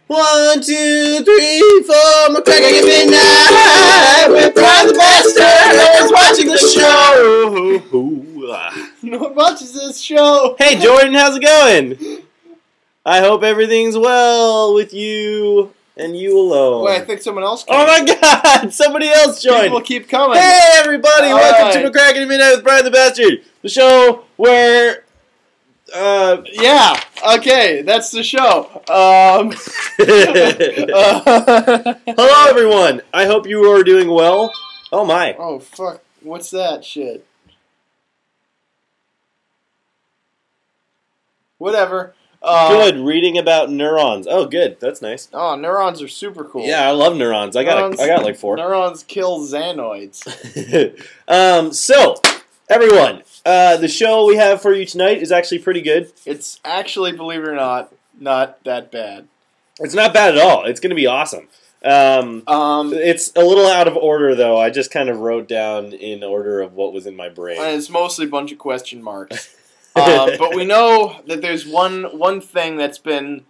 1, 2, 3, 4, McCrackenatMidnight with Brian the Bassturd watching the show. No one watches this show. Hey Jordan, how's it going? I hope everything's well with you and you alone. Wait, I think someone else came. Oh my God, somebody else joined. People keep coming. Hey everybody, welcome to McCrackenatMidnight with Brian the Bassturd, the show where yeah, okay, that's the show. Hello everyone, I hope you are doing well. Oh my. Oh fuck, what's that shit? Whatever. Good, reading about neurons. Oh good, that's nice. Oh, neurons are super cool. Yeah, I love neurons. I got like 4. Neurons kill xanoids. So, everyone, the show we have for you tonight is actually pretty good. It's actually, believe it or not that bad. It's not bad at all. It's going to be awesome. It's a little out of order, though. I just kind of wrote down in order of what was in my brain. And it's mostly a bunch of question marks. But we know that there's one thing that's been...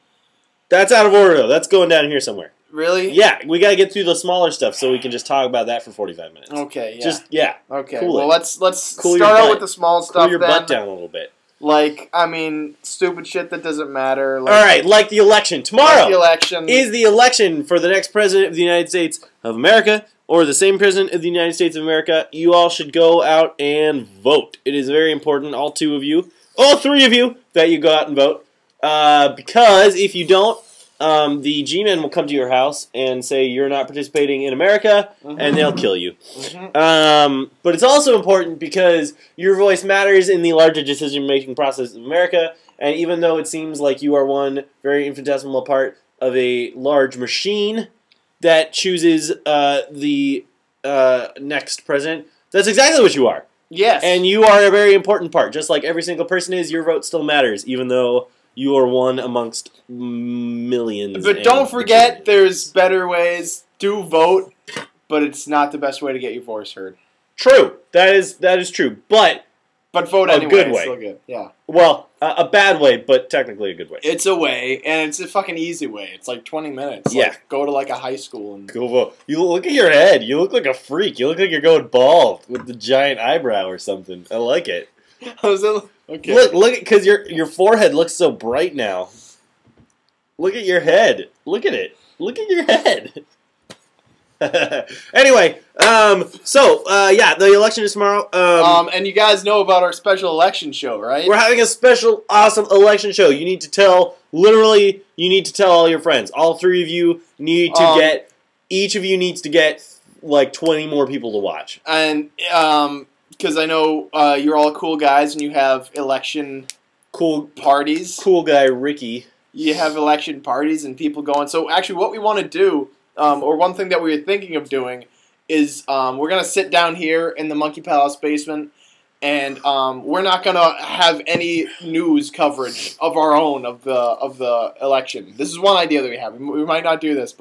That's out of order, though. That's going down here somewhere. Really? Yeah, we got to get through the smaller stuff so we can just talk about that for 45 minutes. Okay, yeah. Okay, cool well, let's start out with the small stuff Cool your butt down a little bit. Like, I mean, stupid shit that doesn't matter. Like, all right, like the election. Tomorrow like the election. Is the election for the next president of the United States of America, or the same president of the United States of America. You all should go out and vote. It is very important, all 3 of you, that you go out and vote. Because if you don't, the G-men will come to your house and say you're not participating in America, and they'll kill you. But it's also important because your voice matters in the larger decision-making process of America, and even though it seems like you are one very infinitesimal part of a large machine that chooses the next president, that's exactly what you are. Yes. And you are a very important part. Just like every single person is, your vote still matters, even though you are one amongst millions. But don't forget, there's better ways. Do vote, but it's not the best way to get your voice heard. True. That is true. But vote anyway. A good way. It's still good. Yeah. Well, a bad way, but technically a good way. It's a way, and it's a fucking easy way. It's like 20 minutes. Yeah. Like, go to like a high school and go vote. You look at your head. You look like a freak. You look like you're going bald with the giant eyebrow or something. I like it. Okay. Look, because your forehead looks so bright now. Look at your head. Look at it. Look at your head. Anyway, yeah, the election is tomorrow. And you guys know about our special election show, right? We're having a special, awesome election show. You need to tell, literally, you need to tell all your friends. All 3 of you need to get, each of you needs to get, like, 20 more people to watch. And, because I know you're all cool guys and you have election parties. Cool guy Ricky. You have election parties and people going. So actually what we want to do, or one thing that we were thinking of doing, is we're going to sit down here in the Monkey Palace basement and we're not going to have any news coverage of our own of the election. This is one idea that we have. We might not do this,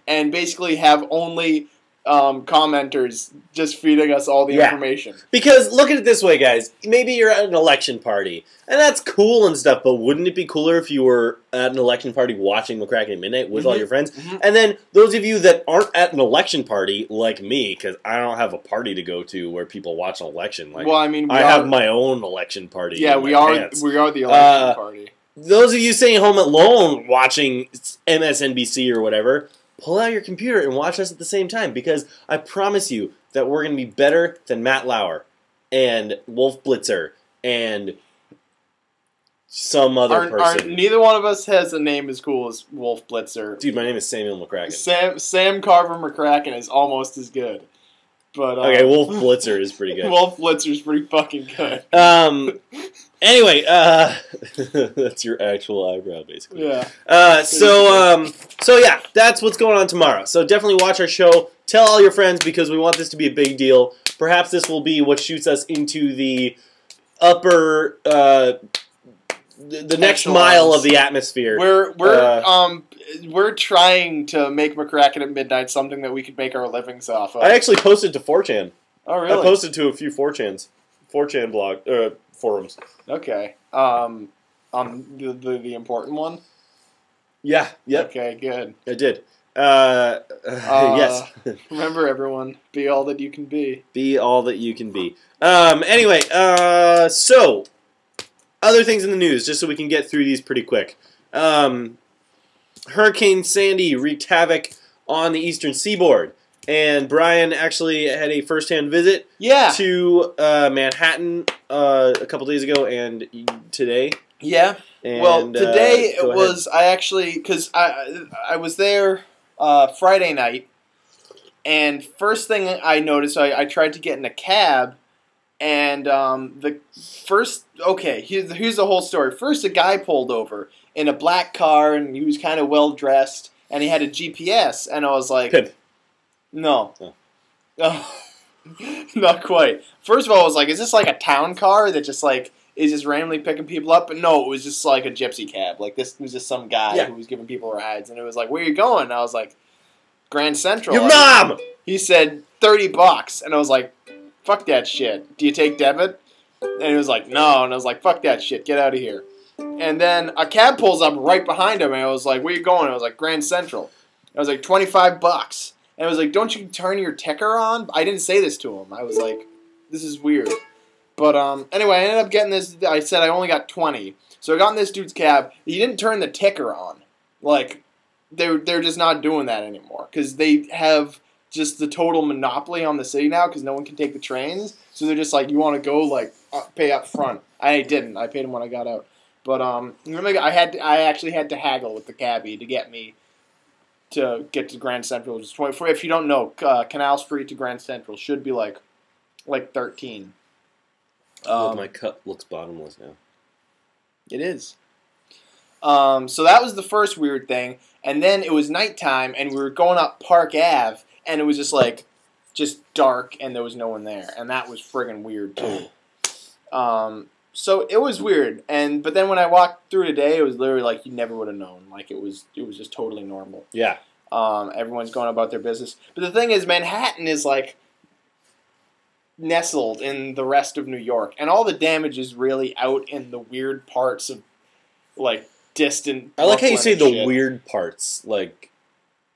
and basically have only commenters just feeding us all the information. Because look at it this way, guys. Maybe you're at an election party, and that's cool and stuff, but wouldn't it be cooler if you were at an election party watching McCrackenatMidnight with all your friends? And then those of you that aren't at an election party, like me, because I don't have a party to go to where people watch an election. Like, well, I mean, I have my own election party. Yeah, we are the election party. Those of you staying home alone watching MSNBC or whatever, pull out your computer and watch us at the same time, because I promise you that we're going to be better than Matt Lauer and Wolf Blitzer and some other person. Neither one of us has a name as cool as Wolf Blitzer. Dude, my name is Samuel McCracken. Sam Carver McCracken is almost as good. But okay, Wolf Blitzer is pretty good. Wolf Blitzer is pretty fucking good. Anyway, that's your actual eyebrow, basically. Yeah. So yeah, that's what's going on tomorrow. So definitely watch our show. Tell all your friends, because we want this to be a big deal. Perhaps this will be what shoots us into the upper, the next mile of the atmosphere. We're trying to make McCrackenatMidnight something that we could make our livings off of. I actually posted to 4chan. Oh, really? I posted to a few 4chan forums. Okay. On the important one? Yeah. Yep. Okay, good. I did. Yes. Remember, everyone, be all that you can be. Be all that you can be. Anyway, so other things in the news, just so we can get through these pretty quick. Hurricane Sandy wreaked havoc on the eastern seaboard, and Brian actually had a first-hand visit to Manhattan a couple days ago and today. Yeah. And, well, today it was because I was there Friday night, and first thing I noticed, I tried to get in a cab, and here's the whole story. First, a guy pulled over in a black car, and he was kind of well dressed, and he had a GPS, and I was like, Pimp. No. Oh. Not quite. First of all, I was like, is this like a town car that just like is just randomly picking people up? But no, it was just like a gypsy cab. Like this was just some guy who was giving people rides, and it was like, where are you going? And I was like, Grand Central. Your mom! He said $30, and I was like, fuck that shit. Do you take debit? And he was like, no. And I was like, fuck that shit. Get out of here. And then a cab pulls up right behind him, and I was like, where you going? And I was like, Grand Central. I was like, $25. And I was like, don't you turn your ticker on? I didn't say this to him. I was like, this is weird. But anyway, I ended up getting this. I said I only got 20. So I got in this dude's cab. He didn't turn the ticker on. Like, they're just not doing that anymore. Because they have just the total monopoly on the city now because no one can take the trains. So they're just like, you want to go, like, pay up front. I didn't. I paid him when I got out. But I actually had to haggle with the cabbie to get me to get to Grand Central. Just 24. If you don't know, Canal Street to Grand Central should be like 13. My cup looks bottomless now. It is. So that was the first weird thing, and then it was nighttime, and we were going up Park Ave, and it was just dark, and there was no one there, and that was friggin' weird too. So it was weird, but then when I walked through today, it was literally like you never would have known. Like it was just totally normal. Yeah. Everyone's going about their business, but the thing is, Manhattan is like nestled in the rest of New York, and all the damage is really out in the weird parts of like distant. I like how you say the shit. weird parts, like.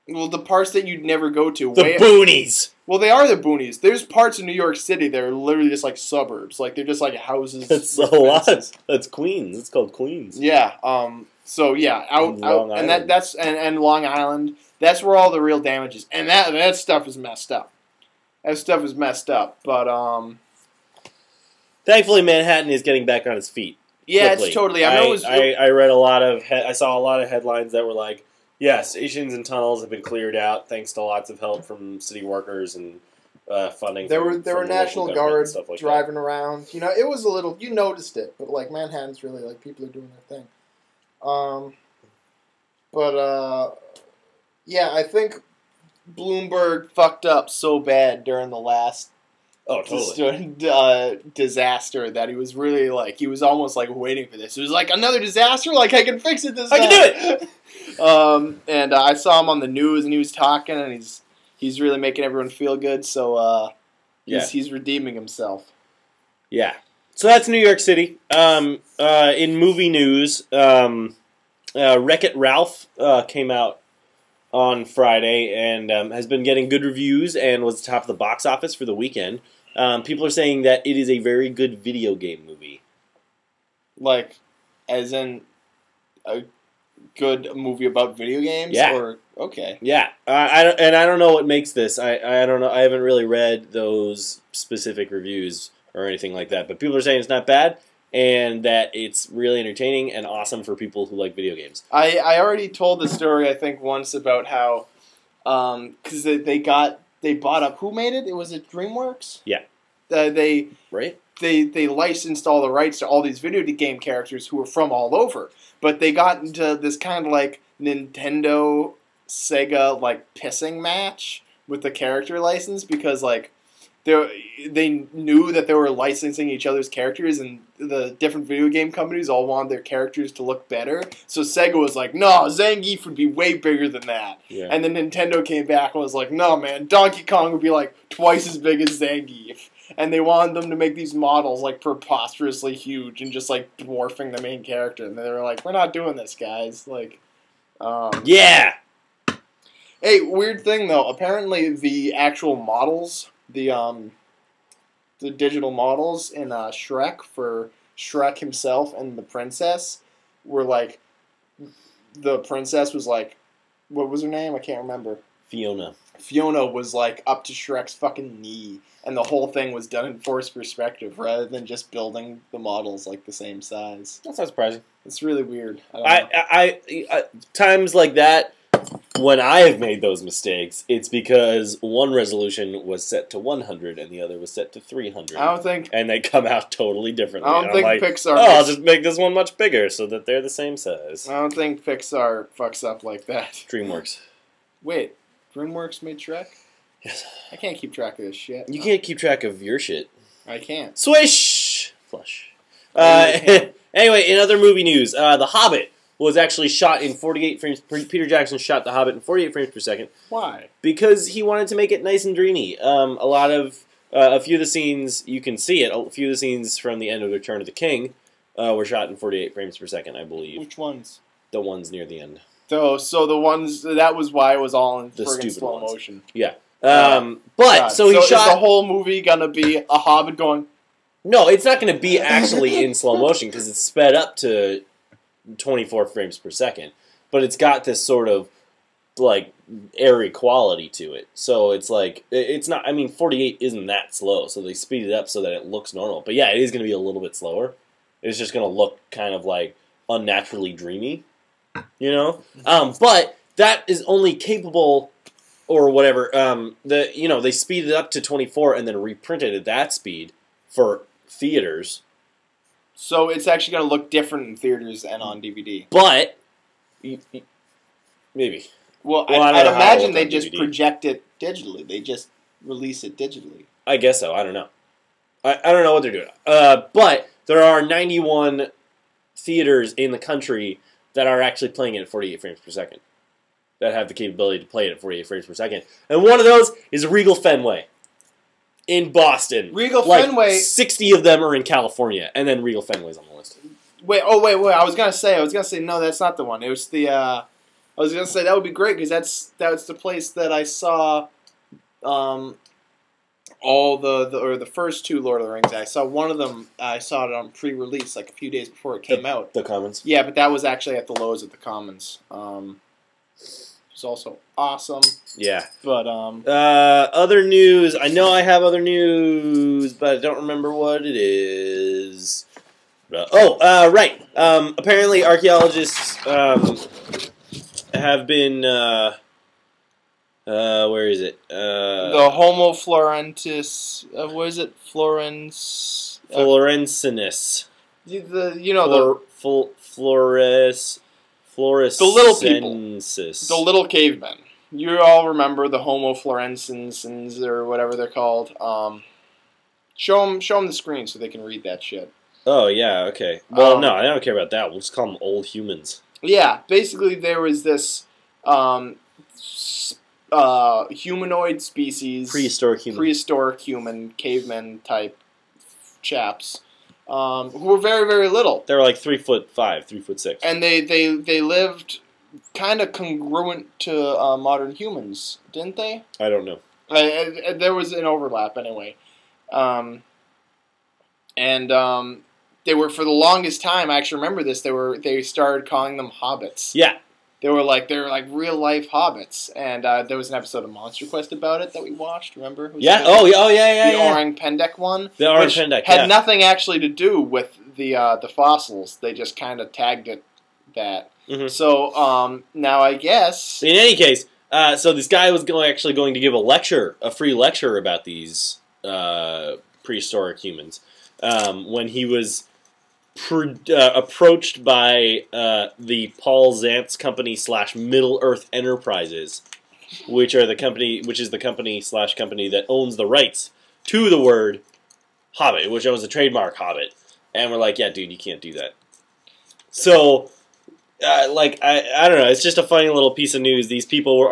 Well, the parts that you'd never go to. The boonies! Well, they are the boonies. There's parts of New York City that are literally just like suburbs. Like, they're just like houses. That's a lot. That's Queens. It's called Queens. Yeah. So, yeah. Out. And Long Island. That's where all the real damage is. And that stuff is messed up. That stuff is messed up. But, thankfully, Manhattan is getting back on its feet. Yeah, quickly. It's totally. I read a lot of. I saw a lot of headlines that were like, yeah, stations and tunnels have been cleared out thanks to lots of help from city workers and funding. There were National Guard like driving around. You know, it was a little. You noticed it, but like Manhattan's really like people are doing their thing. Yeah, I think Bloomberg fucked up so bad during the last. Oh, totally. Disaster that he was really like he was almost like waiting for this. It was like another disaster. Like I can fix it this time. I can do it. And I saw him on the news, and he was talking, and he's really making everyone feel good. So he's redeeming himself. Yeah. So that's New York City. In movie news, Wreck-It Ralph came out on Friday and has been getting good reviews and was top of the box office for the weekend. People are saying that it is a very good video game movie. Like, as in a good movie about video games? Yeah. Or, okay. Yeah. I don't know what makes this. I don't know. I haven't really read those specific reviews or anything like that. But people are saying it's not bad and that it's really entertaining and awesome for people who like video games. I already told the story, I think, once about how, because they bought up, who made it? Was it DreamWorks? Yeah. Right? They licensed all the rights to all these video game characters who were from all over. But they got into this kind of like Nintendo, Sega, like pissing match with the character license because like, they knew that they were licensing each other's characters, and the different video game companies all wanted their characters to look better. So Sega was like, no, Zangief would be way bigger than that. Yeah. And then Nintendo came back and was like, no, man, Donkey Kong would be like twice as big as Zangief. And they wanted them to make these models like preposterously huge and just like dwarfing the main character. And they were like, we're not doing this, guys. Like, Yeah. Hey, weird thing though. Apparently, the actual models, the digital models in Shrek for Shrek himself and the princess were like, the princess was like, what was her name? I can't remember. Fiona. Fiona was like up to Shrek's fucking knee, and the whole thing was done in forced perspective rather than just building the models like the same size. That's not surprising. It's really weird. I I times like that, when I have made those mistakes, it's because one resolution was set to 100 and the other was set to 300. I don't think, and they come out totally differently. I don't And think I'm like, Pixar. oh, I'll just make this one much bigger so that they're the same size. I don't think Pixar fucks up like that. DreamWorks. Wait, DreamWorks made Shrek? Yes. I can't keep track of this shit. You can't keep track of your shit. I can't. Swish! Flush. I Anyway, in other movie news, The Hobbit was actually shot in 48 frames. Peter Jackson shot The Hobbit in 48 frames per second. Why? Because he wanted to make it nice and dreamy. A few of the scenes, you can see it, a few of the scenes from the end of Return of the King were shot in 48 frames per second, I believe. Which ones? The ones near the end. So the ones, that was why it was all in The friggin' stupid slow ones. motion. Yeah. God. So he is shot... the whole movie gonna be a Hobbit going... No, it's not going to be actually in slow motion because it's sped up to 24 frames per second. But it's got this sort of, like, airy quality to it. So it's like, it's not, 48 isn't that slow. So they speed it up so that it looks normal. But yeah, it is going to be a little bit slower. It's just going to look kind of like unnaturally dreamy, you know? But that is only capable, or whatever, they speeded it up to 24 and then reprinted at that speed for theaters. So it's actually going to look different in theaters and on DVD. But, maybe. Well, I don't I'd know how imagine it'll they look on just DVD. project it digitally. They just release it digitally. I guess so. I don't know. I don't know what they're doing. But there are 91 theaters in the country that are actually playing it at 48 frames per second. That have the capability to play it at 48 frames per second. And one of those is Regal Fenway in Boston. Regal like Fenway... 60 of them are in California, and then Regal Fenway's on the list. Wait, I was gonna say, no, that's not the one. It was the, I was gonna say that would be great because that's the place that I saw, all the first two Lord of the Rings. I saw one of them. I saw it on pre-release, like a few days before it came out. The Commons. Yeah, but that was actually at the Lowe's at the Commons. It was also awesome. Yeah. But other news. I know I have other news, but I don't remember what it is. Right. Apparently, archaeologists have been. Where is it? the Homo florentis. What is it? Florencinus. Flores. The little people. Florescensis. The little cavemen. You all remember the Homo florensins or whatever they're called. Show them the screen so they can read that shit. Oh, yeah, okay. Well, no, I don't care about that. We'll just call them old humans. Yeah, basically there was this humanoid species. Prehistoric human, caveman type chaps. Who were very, very little. They were like 3'5", 3'6". And they lived kind of congruent to modern humans, didn't they? I don't know. There was an overlap anyway. They were, for the longest time, I actually remember this, they started calling them hobbits. Yeah. They were like real life hobbits, and there was an episode of Monster Quest about it that we watched. Remember? Yeah. The Orang Pendek one. The Orang Pendek had nothing actually to do with the fossils. They just kind of tagged it that. Mm-hmm. So now I guess. In any case, so this guy was actually going to give a free lecture about these prehistoric humans when he was approached by the Paul Zantz company / Middle Earth Enterprises, which is the company / company that owns the rights to the word Hobbit, which owns the trademark Hobbit. And we're like, yeah, dude, you can't do that. So, I don't know. It's just a funny little piece of news. These people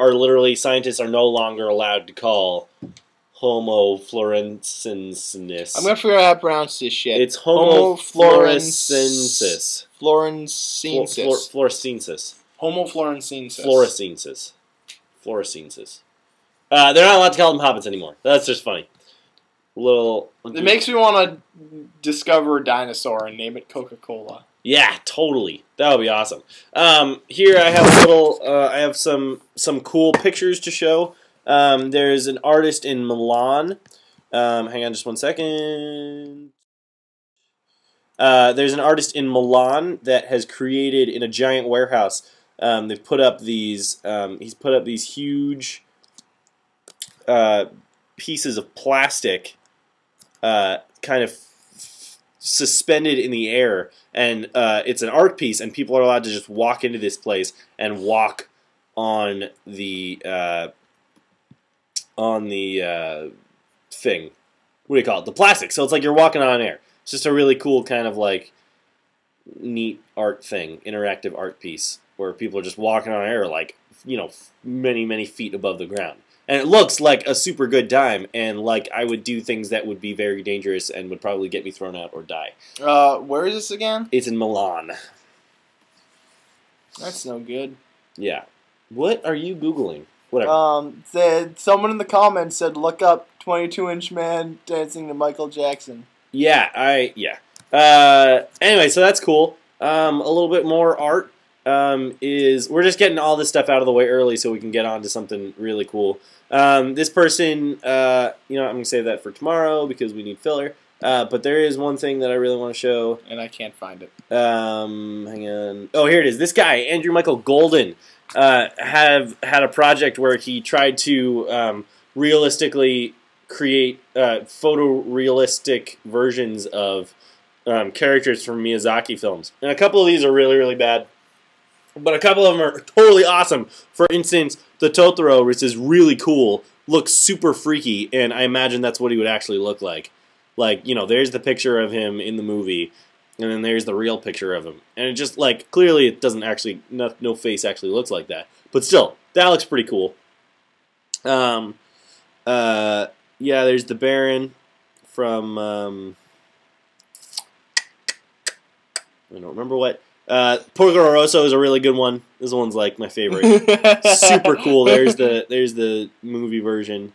scientists are no longer allowed to call Homo florensinus. I'm gonna figure out how to pronounce this shit. It's Homo florensinus. Florensinus. Homofluorescences. Fluorescences. They're not allowed to call them hobbits anymore. That's just funny. It makes me want to discover a dinosaur and name it Coca-Cola. Yeah, totally. That would be awesome. Here I have a little. I have some cool pictures to show. There's an artist in Milan. Hang on just one second. There's an artist in Milan that has created in a giant warehouse. They've put up these. He's put up these huge pieces of plastic, kind of suspended in the air, and it's an art piece, and people are allowed to just walk into this place and walk on the thing. What do you call it? The plastic. So it's like you're walking on air. It's just a really cool kind of like neat art thing, interactive art piece where people are just walking on air, like, you know, many feet above the ground. And it looks like a super good time, and like I would do things that would be very dangerous and would probably get me thrown out or die. Where is this again? It's in Milan. That's no good. Yeah. What are you Googling? Whatever. Someone in the comments said, look up 22-inch man dancing to Michael Jackson. Yeah, anyway, so that's cool. A little bit more art. We're just getting all this stuff out of the way early so we can get on to something really cool. This person, you know, I'm going to save that for tomorrow because we need filler. But there is one thing that I really want to show. And I can't find it. Hang on. Oh, here it is. This guy, Andrew Michael Golden, had a project where he tried to realistically create photorealistic versions of characters from Miyazaki films. And a couple of these are really, really bad. But a couple of them are totally awesome. For instance, the Totoro, which is really cool, looks super freaky, and I imagine that's what he would actually look like. Like, you know, there's the picture of him in the movie, and then there's the real picture of him. And it just, like, clearly it doesn't actually, no face actually looks like that. But still, that looks pretty cool. Yeah, there's the Baron from, I don't remember what. Porco Rosso is a really good one. This one's like my favorite. Super cool. There's the movie version,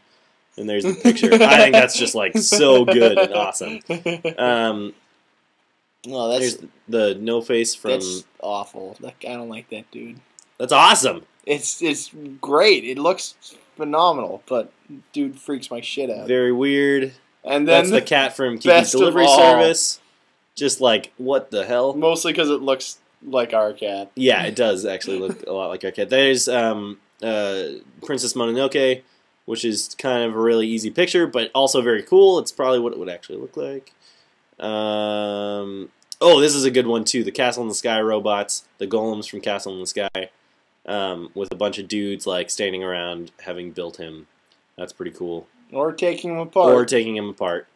and there's the picture. I think that's just like so good and awesome. Well, that's there's the No Face from. That's awful. I don't like that dude. That's awesome. It's great. It looks phenomenal, but dude freaks my shit out. Very weird. And then that's the cat from Kiki's Delivery Service. Just like, what the hell? Mostly because it looks like our cat. Yeah, it does actually look a lot like our cat. There's Princess Mononoke, which is kind of a really easy picture, but also very cool. It's probably what it would actually look like. Oh, this is a good one too. The Castle in the Sky robots, the golems from Castle in the Sky, with a bunch of dudes like standing around having built him. That's pretty cool. Or taking him apart.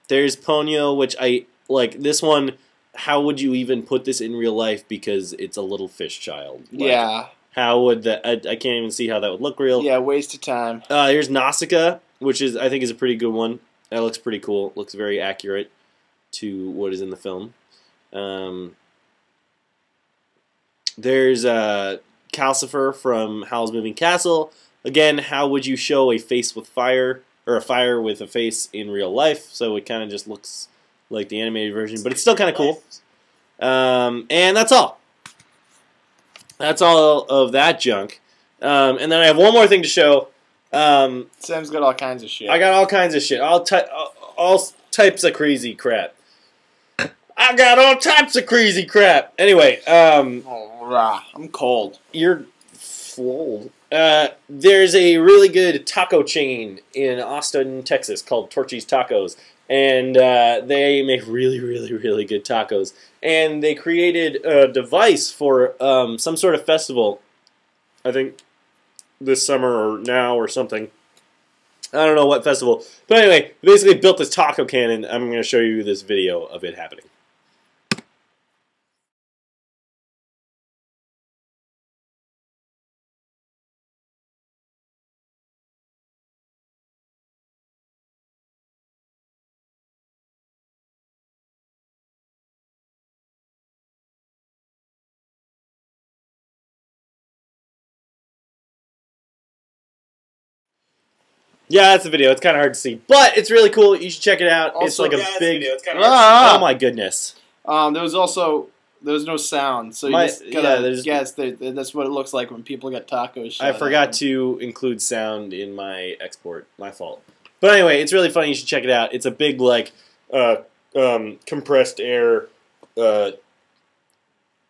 There's Ponyo, which I like. This one, how would you even put this in real life? Because it's a little fish child. Like, yeah. How would that? I can't even see how that would look real. Yeah, waste of time. Here's Nausicaa, which I think is a pretty good one. That looks pretty cool. Looks very accurate to what is in the film. There's Calcifer from Howl's Moving Castle. Again, how would you show a face with fire? Or a fire with a face in real life, so it kind of just looks like the animated version, but it's still kind of cool. And that's all. That's all of that junk. And then I have one more thing to show. Sam's got all kinds of shit. I got all kinds of shit. All types of crazy crap. I got all types of crazy crap. Anyway, I'm cold. You're old. There's a really good taco chain in Austin, Texas called Torchy's Tacos, and they make really, really, really good tacos. And they created a device for some sort of festival, I think this summer or now or something. I don't know what festival. But anyway, they basically built this taco cannon. I'm going to show you this video of it happening. Yeah, that's the video. It's kind of hard to see, but it's really cool. You should check it out. Also, it's like a big. It's kind of hard to see. Oh my goodness! There was no sound, so you just gotta guess. That's what it looks like when people get tacos. I forgot to include sound in my export. My fault. But anyway, it's really funny. You should check it out. It's a big compressed air. What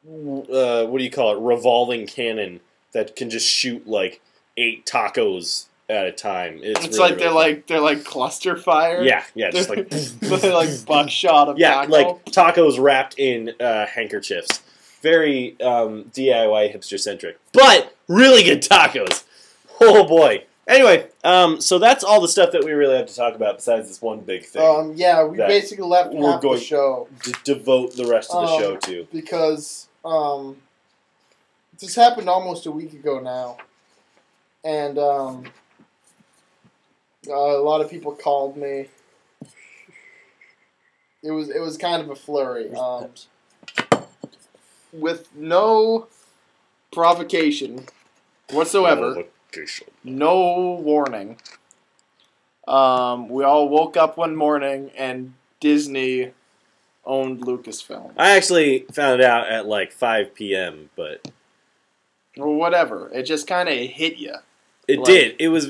do you call it? Revolving cannon that can just shoot like 8 tacos at a time. It's really, like really they're like cluster fire. Yeah, just like they're like buckshot of taco. like tacos wrapped in handkerchiefs. Very DIY hipster centric, but really good tacos. Oh boy. Anyway, so that's all the stuff that we really have to talk about besides this one big thing. Yeah, we basically left half the show. Devote the rest of the show to. Because this happened almost a week ago now. And a lot of people called me. It was kind of a flurry. With no provocation whatsoever. No warning. We all woke up one morning and Disney owned Lucasfilm. I actually found it out at like 5 p.m., but... Or whatever. It just kind of hit you. It did. It was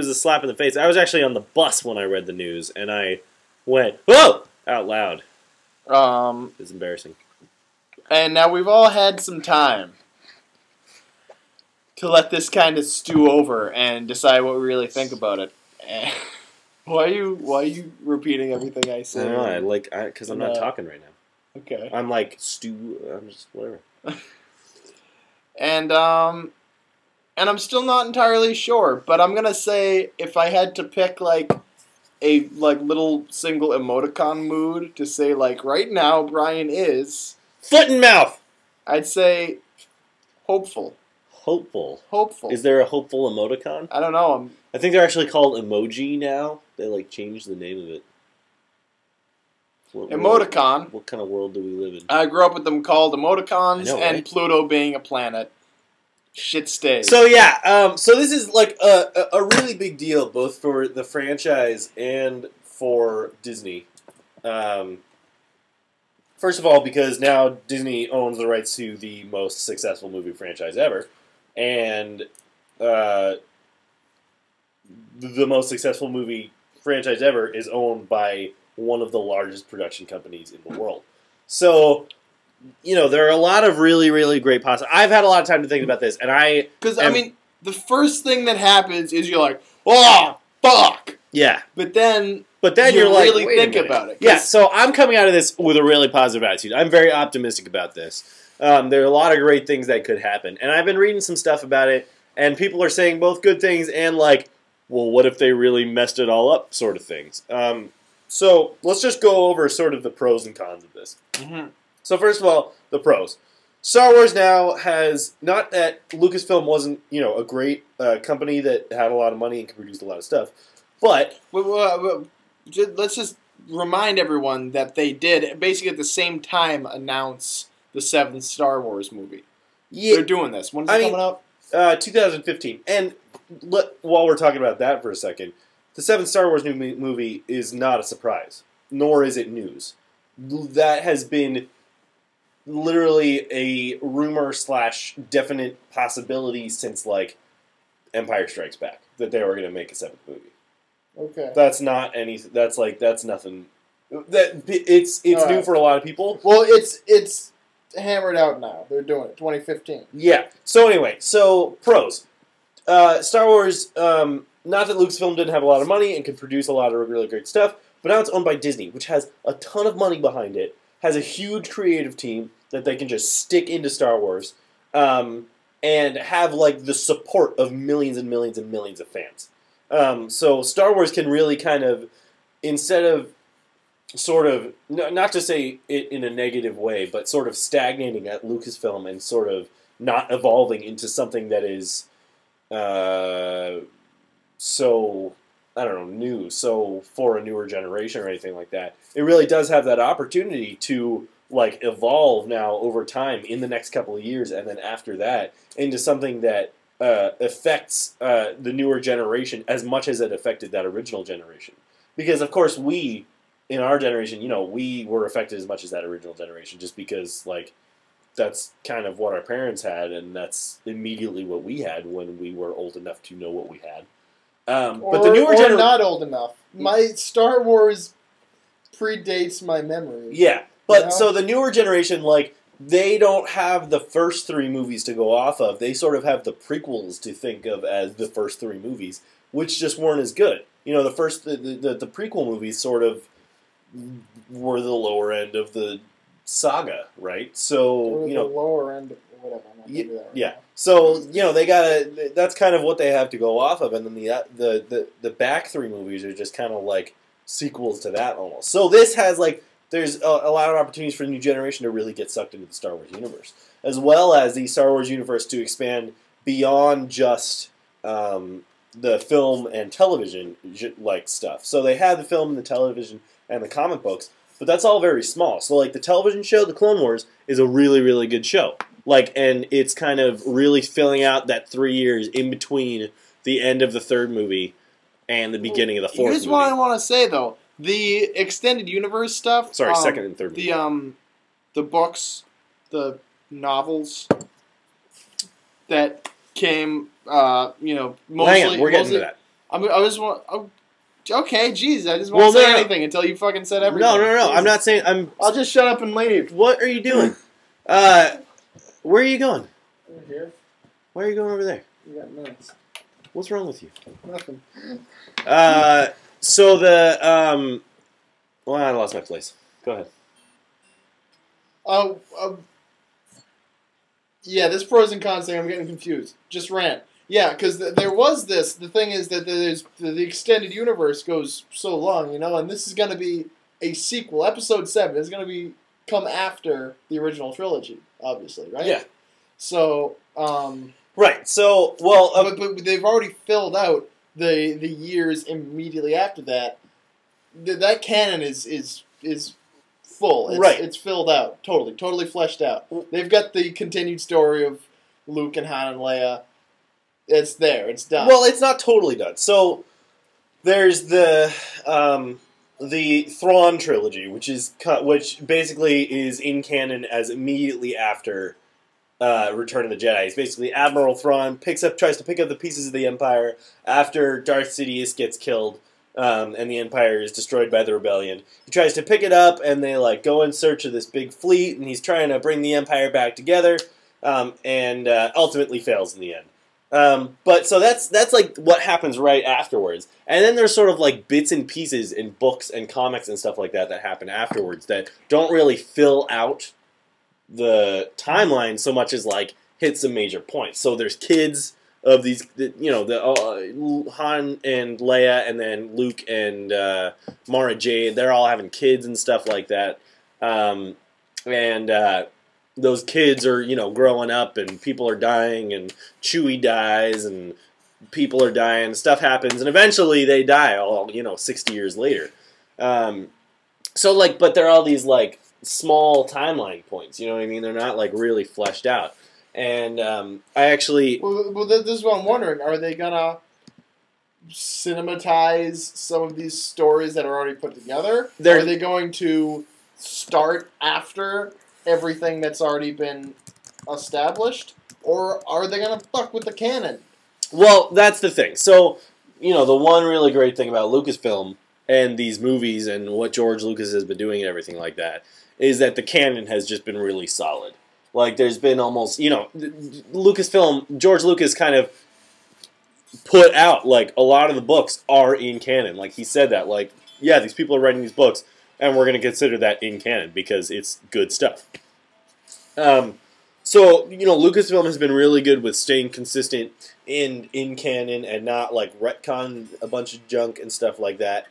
a slap in the face. I was actually on the bus when I read the news, and I went, whoa! Out loud. It's embarrassing. And now we've all had some time to let this kind of stew over and decide what we really think about it. Why are you repeating everything I say? I know, because I'm not talking right now. Okay. I'm like, I'm just, whatever. And I'm still not entirely sure, but I'm gonna say if I had to pick like a little single emoticon mood to say like right now Brian is foot and mouth. I'd say hopeful. Hopeful. Hopeful. Is there a hopeful emoticon? I don't know. I think they're actually called emoji now. They like changed the name of it. Emoticon. What kind of world do we live in? I grew up with them called emoticons, and Pluto being a planet. Shit stays. So yeah, so this is like a really big deal, both for the franchise and for Disney. First of all, because now Disney owns the rights to the most successful movie franchise ever, and the most successful movie franchise ever is owned by one of the largest production companies in the world. So, you know, there are a lot of really, really great possibilities. I've had a lot of time to think about this, and because I mean, the first thing that happens is you're like, oh, fuck! Yeah. But then you're like, really think about it. Yeah, so I'm coming out of this with a really positive attitude. I'm very optimistic about this. There are a lot of great things that could happen. And I've been reading some stuff about it, and people are saying both good things and like, well, what if they really messed it all up sort of things. So let's just go over sort of the pros and cons of this. Mm-hmm. So first of all, the pros. Star Wars now has, not that Lucasfilm wasn't, you know, a great company that had a lot of money and could produce a lot of stuff, but let's just remind everyone that they did basically at the same time announce the 7th Star Wars movie. Yeah, they're doing this. When's it coming out? 2015. And while we're talking about that for a second, the 7th Star Wars movie is not a surprise, nor is it news. That has been literally a rumor / definite possibility since like Empire Strikes Back that they were going to make a 7th movie. Okay. That's not anything. That's nothing. It's new for a lot of people. Well, it's hammered out now. They're doing it. 2015. Yeah. So anyway, pros. Star Wars. Not that Lucasfilm didn't have a lot of money and could produce a lot of really great stuff, but now it's owned by Disney, which has a ton of money behind it, has a huge creative team that they can just stick into Star Wars, and have like the support of millions and millions and millions of fans. So Star Wars can really kind of, instead of sort of, not to say it in a negative way, but sort of stagnating at Lucasfilm and sort of not evolving into something that is so, I don't know, new, so for a newer generation or anything like that. It really does have that opportunity to like evolve now over time in the next couple of years, and then after that into something that affects the newer generation as much as it affected that original generation. Because of course we, in our generation, we were affected as much as that original generation, just because like that's kind of what our parents had, and that's immediately what we had when we were old enough to know what we had. But the newer generation, not old enough. My Star Wars predates my memory. Yeah, but so the newer generation, like, they don't have the first 3 movies to go off of. They sort of have the prequels to think of as the first 3 movies, which just weren't as good. The prequel movies sort of were the lower end of the saga, right? So the lower end of whatever. Yeah. So they gotta. That's kind of what they have to go off of, and then the back 3 movies are just kind of like sequels to that almost. So this has like there's a lot of opportunities for the new generation to really get sucked into the Star Wars universe, as well as the Star Wars universe to expand beyond just the film and television like stuff. So they have the film and the television and the comic books, but that's all very small. So like the television show, The Clone Wars, is a really, really good show. Like, and it's kind of really filling out that 3 years in between the end of the 3rd movie and the beginning of the 4th movie. Here's what I want to say, though. The extended universe stuff... Sorry, 2nd and 3rd movie. The books, the novels that came, mostly... Hang on, we're getting to that. Okay, geez, I just won't say anything until you fucking said everything. No, I'm not saying... I'll just shut up and leave. What are you doing? Where are you going? Over here. Why are you going over there? You got minutes. What's wrong with you? Nothing. So the well, I lost my place. Go ahead. Yeah, this pros and cons thing, I'm getting confused. Just rant. Yeah, because there was this. The thing is that the extended universe goes so long, and this is going to be a sequel. Episode 7 is going to come after the original trilogy, obviously, right? Yeah. So, right. So, well, but they've already filled out the years immediately after that. That canon is full. Right. It's filled out totally fleshed out. They've got the continued story of Luke and Han and Leia. It's there. It's done. Well, it's not totally done. So there's the Thrawn trilogy, which basically is in canon as immediately after Return of the Jedi. It's basically Admiral Thrawn tries to pick up the pieces of the Empire after Darth Sidious gets killed, and the Empire is destroyed by the Rebellion. He tries to pick it up, and they go in search of this big fleet, and he's trying to bring the Empire back together, and ultimately fails in the end. But so that's like what happens right afterwards, and then there's sort of like bits and pieces in books and comics and stuff like that happen afterwards that don't really fill out the timeline so much as like hit some major points. So there's kids of these, Han and Leia, and then Luke and Mara Jade. They're all having kids and stuff like that, those kids are, growing up, and people are dying, and Chewie dies, and people are dying, stuff happens, and eventually they die all, 60 years later. But they're all these, small timeline points, you know what I mean? They're not, really fleshed out. And I actually... Well, this is what I'm wondering. Are they going to cinematize some of these stories that are already put together? Are they going to start after everything that's already been established, or are they going to fuck with the canon? Well, that's the thing. So, the one really great thing about Lucasfilm and these movies and what George Lucas has been doing and everything like that is that the canon has just been really solid. There's been almost, Lucasfilm, George Lucas kind of put out, a lot of the books are in canon. He said that, yeah, these people are writing these books, and we're going to consider that in canon because it's good stuff. So, Lucasfilm has been really good with staying consistent in canon and not, retcon a bunch of junk and stuff like that.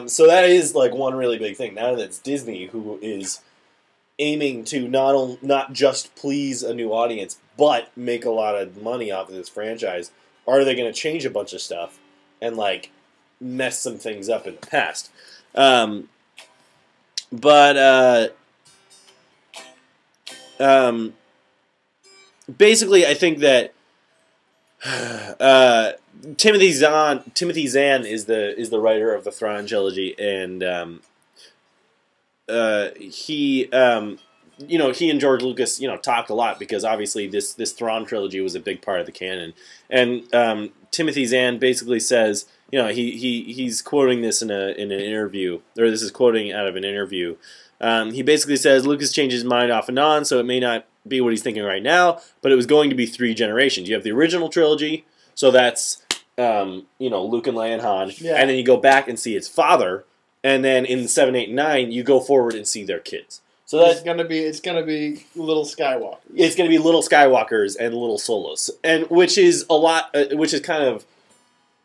So that is, one really big thing. Now that it's Disney who is aiming to not just please a new audience, but make a lot of money off of this franchise, are they going to change a bunch of stuff and, mess some things up in the past? Basically, I think that Timothy Zahn is the writer of the Thrawn trilogy, and he he and George Lucas talked a lot because obviously this Thrawn trilogy was a big part of the canon, and Timothy Zahn basically says he's quoting this in an interview, or this is quoting out of an interview. He basically says Lucas changed his mind off and on, so it may not be what he's thinking right now, but it was going to be 3 generations. You have the original trilogy, so that's Luke and Leia and Han, and then you go back and see his father, and then in 7, 8, and 9 you go forward and see their kids. So that's gonna be little Skywalkers. It's gonna be little Skywalkers and little Solos, and which is kind of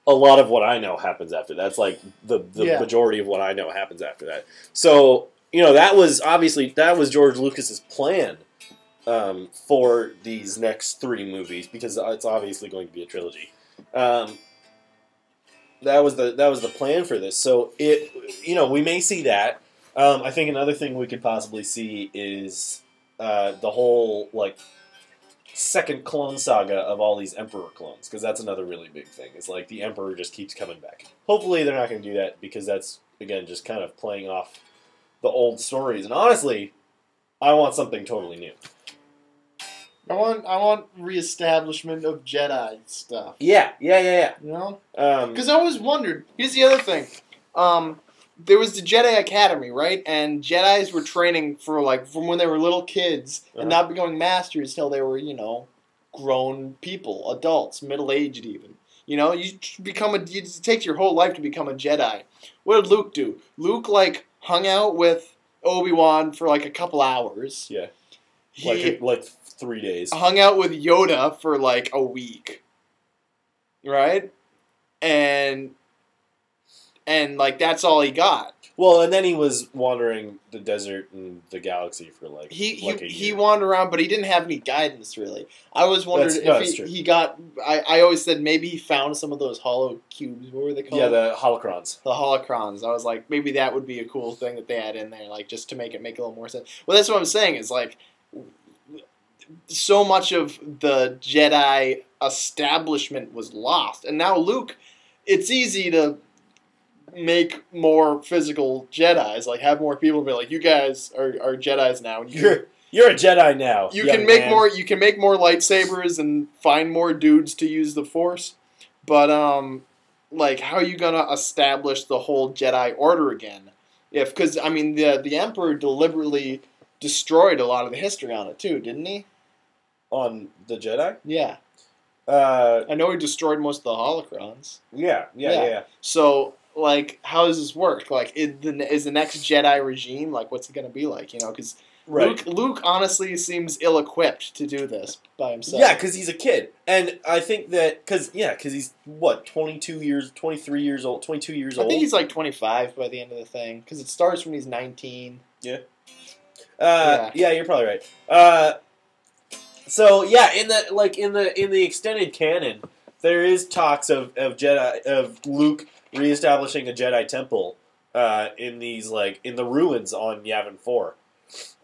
a lot of what I know happens after that. That's like the majority of what I know happens after that. So that was George Lucas's plan for these next 3 movies, because it's obviously going to be a trilogy. That was the plan for this. So we may see that. I think another thing we could possibly see is the whole second clone saga of all these Emperor clones, because that's another really big thing. It's like the Emperor just keeps coming back. Hopefully they're not going to do that, because that's again just kind of playing off the old stories. And honestly, I want something totally new. I want reestablishment of Jedi stuff. Yeah. Because I always wondered. Here's the other thing. There was the Jedi Academy, right? And Jedis were training from when they were little kids and not becoming masters till they were, grown people, adults, middle-aged even. It takes your whole life to become a Jedi. What did Luke do? Luke hung out with Obi-Wan for a couple hours. Yeah. Like 3 days. Hung out with Yoda for a week. Right? And that's all he got. Well, and then he was wandering the desert and the galaxy for a year. He wandered around, but he didn't have any guidance really. I was wondering if he got. I always said maybe he found some of those hollow cubes. What were they called? Yeah, the holocrons. The holocrons. I was like, maybe that would be a cool thing that they had in there, just to make it make a little more sense. Well, that's what I'm saying. Is so much of the Jedi establishment was lost, and now Luke. It's easy to make more physical Jedis, have more people be like, you guys are Jedis now. You're a Jedi now. You can make more. You can make more lightsabers and find more dudes to use the Force, but how are you gonna establish the whole Jedi Order again? Because the Emperor deliberately destroyed a lot of the history on it too, didn't he? On the Jedi? Yeah. I know he destroyed most of the holocrons. Yeah. So. How does this work? Is the next Jedi regime, what's it going to be like? Because Luke honestly seems ill-equipped to do this by himself. Yeah, because he's a kid. And I think that, because he's, 23 years old? I think he's 25 by the end of the thing, because it starts when he's 19. Yeah. Yeah, you're probably right. So, yeah, in the extended canon, there is talks of Luke reestablishing a Jedi temple in these in the ruins on Yavin 4,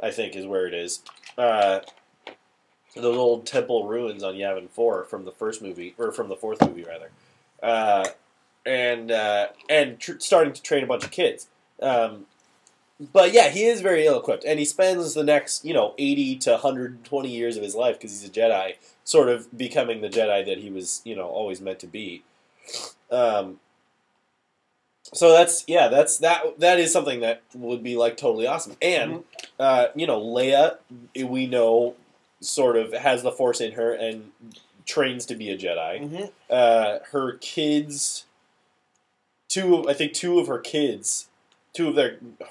I think is where it is. Those old temple ruins on Yavin 4 from the first movie, or from the fourth movie rather, and starting to train a bunch of kids. But yeah, he is very ill-equipped, and he spends the next 80 to 120 years of his life, because he's a Jedi, sort of becoming the Jedi that he was always meant to be. So that is something that would be totally awesome. And Leia, we know, sort of has the Force in her and trains to be a Jedi. Her kids, two of her kids,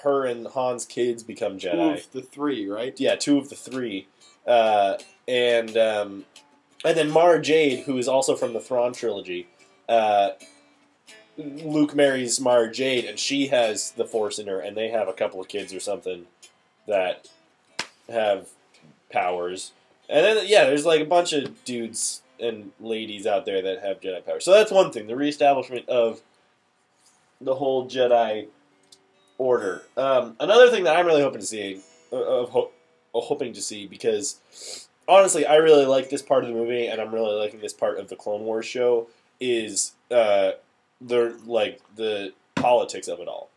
her and Han's kids become Jedi. 2 of the 3, right? Yeah, 2 of the 3. And then Mara Jade, who is also from the Thrawn trilogy. Luke marries Mara Jade, and she has the Force in her, and they have a couple of kids or something that have powers. And then, there's a bunch of dudes and ladies out there that have Jedi powers. So that's one thing, the reestablishment of the whole Jedi Order. Another thing that I'm really hoping to see, because honestly, I really like this part of the movie, and I'm really liking this part of the Clone Wars show. Is the politics of it all,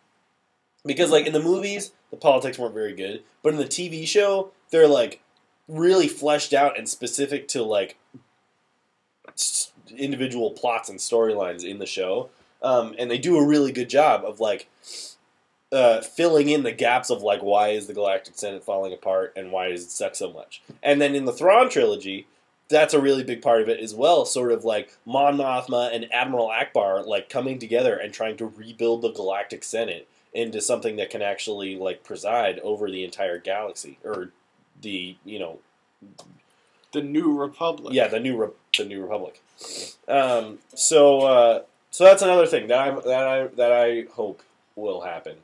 because like in the movies, the politics weren't very good, but in the TV show, they're like really fleshed out and specific to like individual plots and storylines in the show, and they do a really good job of like filling in the gaps of like why is the Galactic Senate falling apart and why does it suck so much. And then in the Thrawn trilogy, that's a really big part of it as well. Sort of like Mon Mothma and Admiral Akbar like coming together and trying to rebuild the Galactic Senate into something that can actually like preside over the entire galaxy, or the the New Republic. Yeah, the New Republic. So that's another thing that I hope will happen.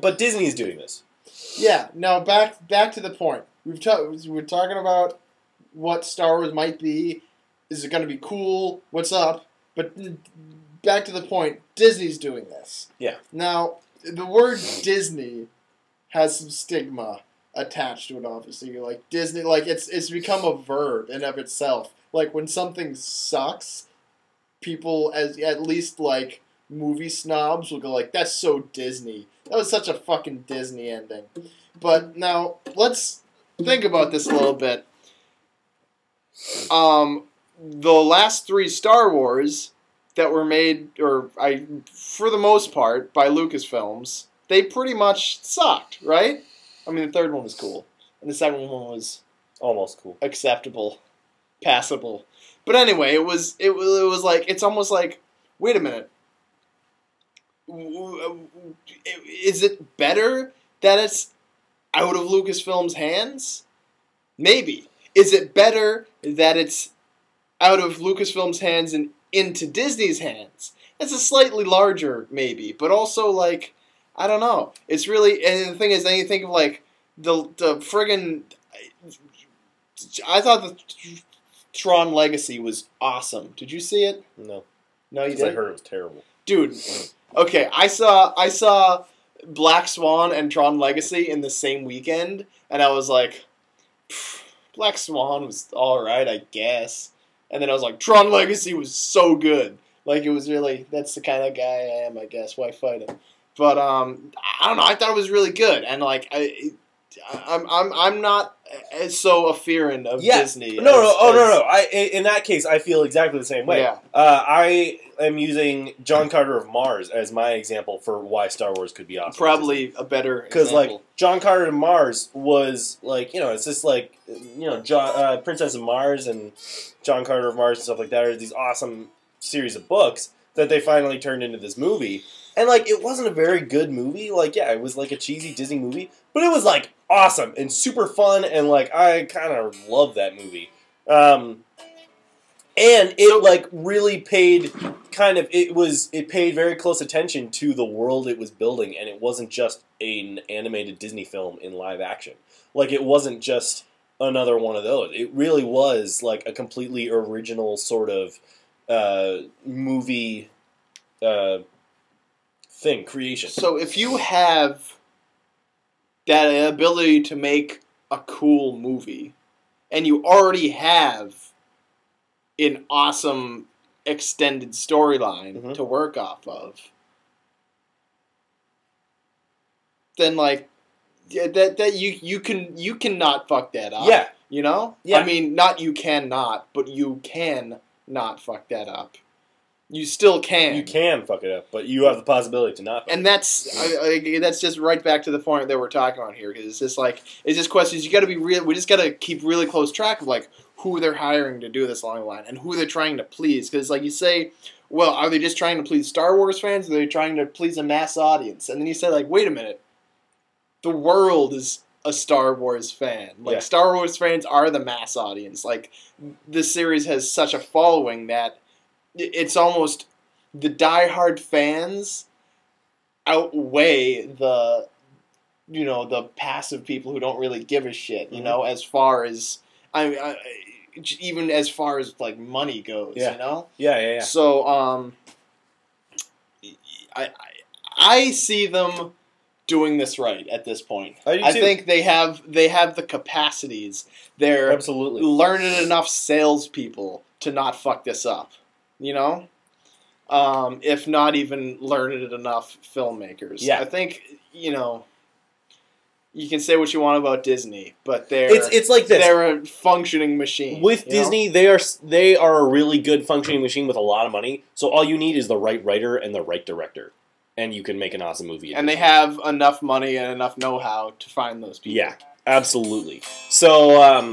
But Disney's doing this. Yeah. Now back to the point. We're talking about what Star Wars might be. Is it going to be cool? What's up? But back to the point. Disney's doing this. Yeah. Now the word Disney has some stigma attached to it. Obviously, like Disney, like it's become a verb in of itself. Like when something sucks, people at least like movie snobs will go like, "That's so Disney. That was such a fucking Disney ending." But now let's think about this a little bit. The last 3 Star Wars that were made, for the most part, by Lucasfilms, they pretty much sucked, right? I mean, the third one was cool, and the second one was almost cool, acceptable. Passable. But anyway, it was like, it's almost like, wait a minute. Is it better that it's out of Lucasfilm's hands? Maybe. Is it better that it's out of Lucasfilm's hands and into Disney's hands? That's a slightly larger maybe, but also like, I don't know. It's really, and the thing is, then you think of like the friggin', I thought the Tron Legacy was awesome. Did you see it? No. No, you didn't? I heard it was terrible. Dude, okay, I saw Black Swan and Tron Legacy in the same weekend, and I was like, Black Swan was alright, I guess. And then I was like, Tron Legacy was so good. Like, it was really, that's the kind of guy I am, I guess. Why fight him? But, I don't know, I thought it was really good. And, like, I'm not so afferent of Disney. No. In that case, I feel exactly the same way. Yeah. I am using John Carter of Mars as my example for why Star Wars could be awesome. Probably a better example. Because, like, John Carter of Mars was, like, it's just like, Princess of Mars and John Carter of Mars and stuff like that are these awesome series of books that they finally turned into this movie. And, like, it wasn't a very good movie. Like, yeah, it was, like, a cheesy Disney movie. But it was, like, awesome and super fun. And, like, I kind of love that movie. And it, like, really paid it paid very close attention to the world it was building. And it wasn't just an animated Disney film in live action. Like, it wasn't just another one of those. It really was, like, a completely original sort of movie creation. So if you have that ability to make a cool movie, and you already have an awesome extended storyline to work off of, then like that you cannot fuck that up. Yeah. You know? Yeah. I mean, not you cannot, but you can not fuck that up. You still can. You can fuck it up, but you have the possibility to not. And that's just right back to the point that we're talking about here, because it's just questions. You got to be real. We just got to keep really close track of like who they're hiring to do this along the line and who they're trying to please. Because like you say, well, are they just trying to please Star Wars fans? Or are they trying to please a mass audience? And then you say like, wait a minute, the world is a Star Wars fan. Like Star Wars fans are the mass audience. Like this series has such a following that it's almost the diehard fans outweigh the passive people who don't really give a shit, as far as even as far as like money goes, Yeah. Yeah. So I see them doing this right at this point. I think they have the capacities. They're absolutely learned enough salespeople to not fuck this up. You know, if not even learned enough filmmakers. Yeah. I think you can say what you want about Disney, but it's like this. They're a functioning machine. With Disney, they are a really good functioning machine with a lot of money. So all you need is the right writer and the right director, and you can make an awesome movie. And they have enough money and enough know-how to find those people. Yeah, absolutely. So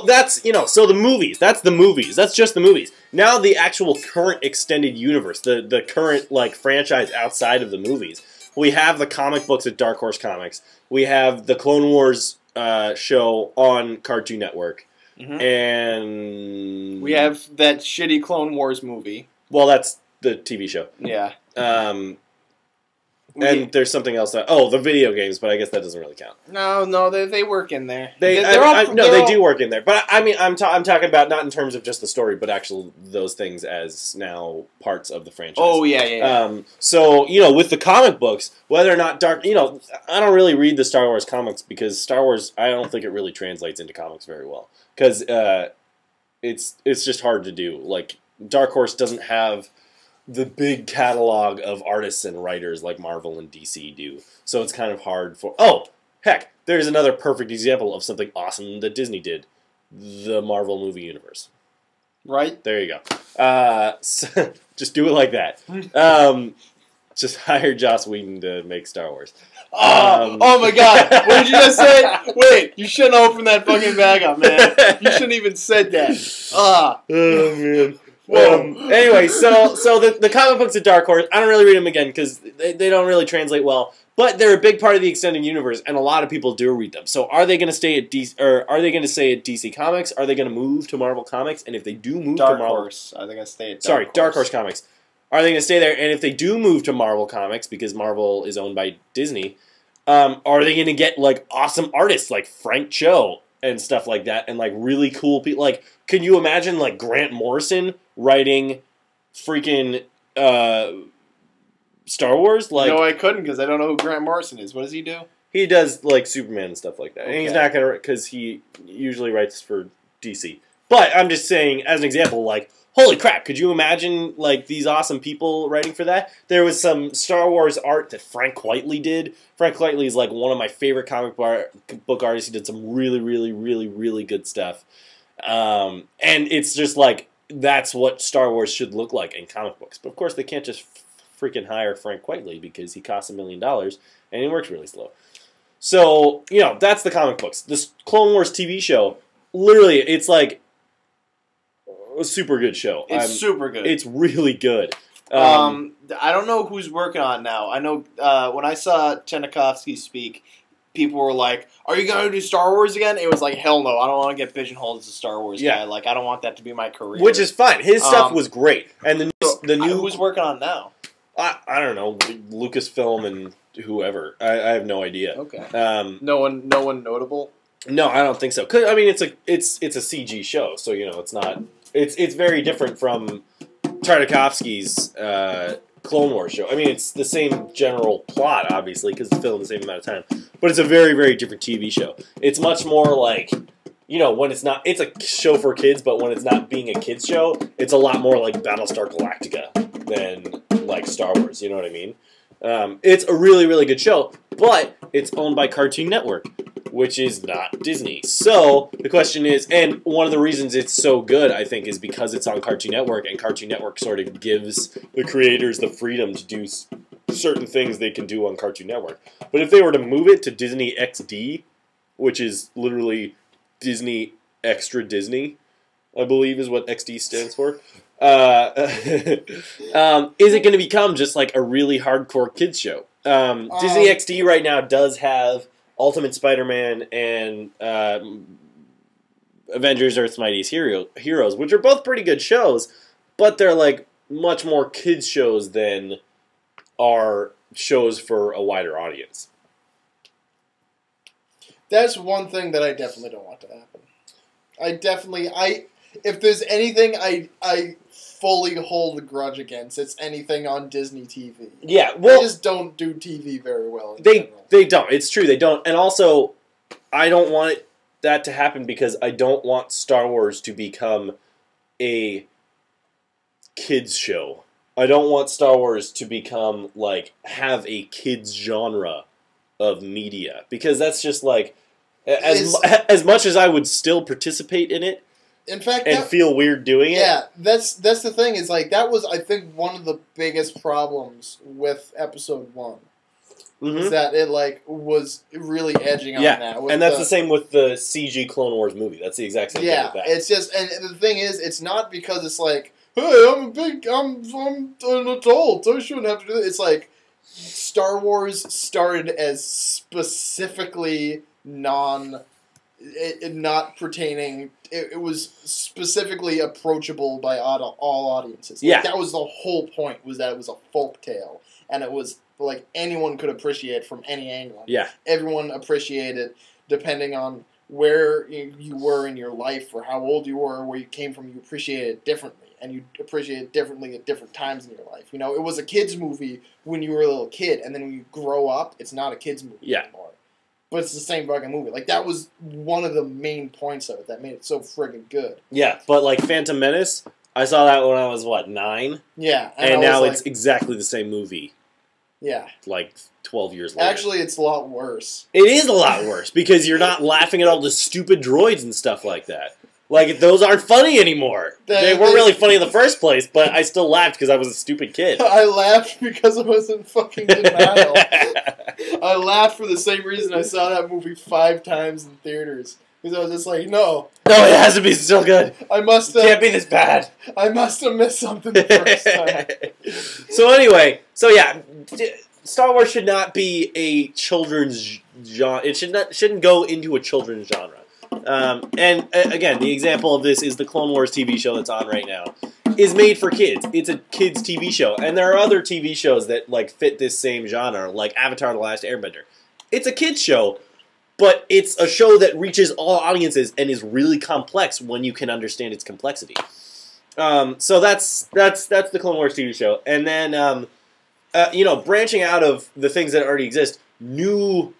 that's so the movies. That's the movies. That's just the movies. Now the actual current extended universe, the current franchise outside of the movies. We have the comic books at Dark Horse Comics. We have the Clone Wars show on Cartoon Network. Mm-hmm. And we have that shitty Clone Wars movie. Well, that's the TV show. Yeah. And there's something else the video games, but I guess that doesn't really count. No, they work in there. They do work in there. But I mean, I'm talking about not in terms of just the story, but actual those things as now parts of the franchise. Oh yeah. So with the comic books, whether or not I don't really read the Star Wars comics because Star Wars, I don't think it really translates into comics very well because it's just hard to do. Like Dark Horse doesn't have the big catalog of artists and writers like Marvel and DC do. So it's kind of hard for... Oh, heck, there's another perfect example of something awesome that Disney did. The Marvel movie universe. Right? There you go. So, just do it like that. Just hire Joss Whedon to make Star Wars. Oh my god! What did you just say? Wait, you shouldn't open that fucking bag up, man. You shouldn't even said that. Oh, man. Anyway, so the comic books at Dark Horse, I don't really read them again because they don't really translate well. But they're a big part of the extended universe, and a lot of people do read them. So are they going to stay at DC, or are they going to stay at DC Comics? Are they going to move to Marvel Comics? And if they do move to Marvel, Horse, are they going to stay at Dark Horse? Dark Horse Comics. Are they going to stay there? And if they do move to Marvel Comics, because Marvel is owned by Disney, are they going to get awesome artists like Frank Cho and stuff like that, and really cool people? Can you imagine Grant Morrison writing freaking Star Wars? No, I couldn't because I don't know who Grant Morrison is. What does he do? He does Superman and stuff like that. Okay. And he's not gonna because he usually writes for DC. But I'm just saying, as an example, holy crap! Could you imagine these awesome people writing for that? There was some Star Wars art that Frank Quitely did. Frank Quitely is one of my favorite comic book artists. He did some really, really, really, really good stuff. And it's just that's what Star Wars should look like in comic books. But of course, they can't just freaking hire Frank Quitely because he costs $1 million and he works really slow. So that's the comic books. This Clone Wars TV show, literally, it's a super good show. It's super good. It's really good. I don't know who's working on it now. I know when I saw Chernakowski speak, people were like, "Are you going to do Star Wars again?" It was like, hell no, I don't want to get pigeonholed as a Star Wars guy. I don't want that to be my career. Which is fine. His stuff was great. And the new... Who's working on it now? I don't know. Lucasfilm and whoever. I have no idea. Okay. No one notable? No, I don't think so. 'Cause, I mean, it's a CG show, so, it's not... It's very different from Tartakovsky's Clone Wars show. I mean, it's the same general plot, obviously, because it's filmed the same amount of time. But it's a very, very different TV show. It's much more when it's not... It's a show for kids, but when it's not being a kids show, it's a lot more like Battlestar Galactica than Star Wars. You know what I mean? It's a really, really good show, but it's owned by Cartoon Network, which is not Disney. So the question is, and one of the reasons it's so good, I think, is because it's on Cartoon Network, and Cartoon Network sort of gives the creators the freedom to do certain things they can do on Cartoon Network. But if they were to move it to Disney XD, which is literally Disney Extra Disney, I believe is what XD stands for, is it going to become just a really hardcore kids show? Disney XD right now does have Ultimate Spider-Man and Avengers Earth's Mightiest Heroes, which are both pretty good shows, but they're much more kids shows than are shows for a wider audience. That's one thing that I definitely don't want to happen. if there's anything I fully hold a grudge against, it's anything on Disney TV. Yeah, well, they just don't do TV very well. They don't. It's true, they don't. And also, I don't want that to happen because I don't want Star Wars to become a kids show. I don't want Star Wars to become, like, have a kids genre of media. Because that's just, like, as much as I would still participate in it, in fact, and feel weird doing it. Yeah, that's the thing, is, like, that was, I think, one of the biggest problems with Episode 1. Mm-hmm. Is that it, like, was really edging on that. And that's the same with the CG Clone Wars movie. That's the exact same thing with that. It's just, and the thing is, it's not because it's like, hey, I'm an adult, I shouldn't have to do this. It's like, Star Wars started as specifically not pertaining. It was specifically approachable by all audiences. Yeah, like, that was the whole point. Was that it was a folk tale, and it was like anyone could appreciate from any angle. Yeah, everyone appreciated depending on where you were in your life or how old you were, or where you came from. You appreciated it differently, and you appreciate it differently at different times in your life. You know, it was a kids movie when you were a little kid, and then when you grow up, it's not a kids movie anymore. But it's the same fucking movie. Like, that was one of the main points of it that made it so friggin' good. Yeah, but, like, Phantom Menace, I saw that when I was, 9? Yeah. And now it's exactly the same movie. Yeah. Like, 12 years later. Actually, it's a lot worse. It is a lot worse, because you're not laughing at all the stupid droids and stuff like that. Like, those aren't funny anymore. They weren't really funny in the first place, but I still laughed because I was a stupid kid. I laughed because I was in fucking denial. I laughed for the same reason I saw that movie 5 times in theaters. Because I was just like, no. No, it has to be still good. It can't be this bad. I must have missed something the first time. So anyway, Star Wars should not be a children's genre. It shouldn't go into a children's genre. And again, the example of this is the Clone Wars TV show that's on right now. Is made for kids. It's a kids TV show, and there are other TV shows that like fit this same genre, like Avatar: The Last Airbender. It's a kids show, but it's a show that reaches all audiences and is really complex when you can understand its complexity. So that's the Clone Wars TV show, and then branching out of the things that already exist, new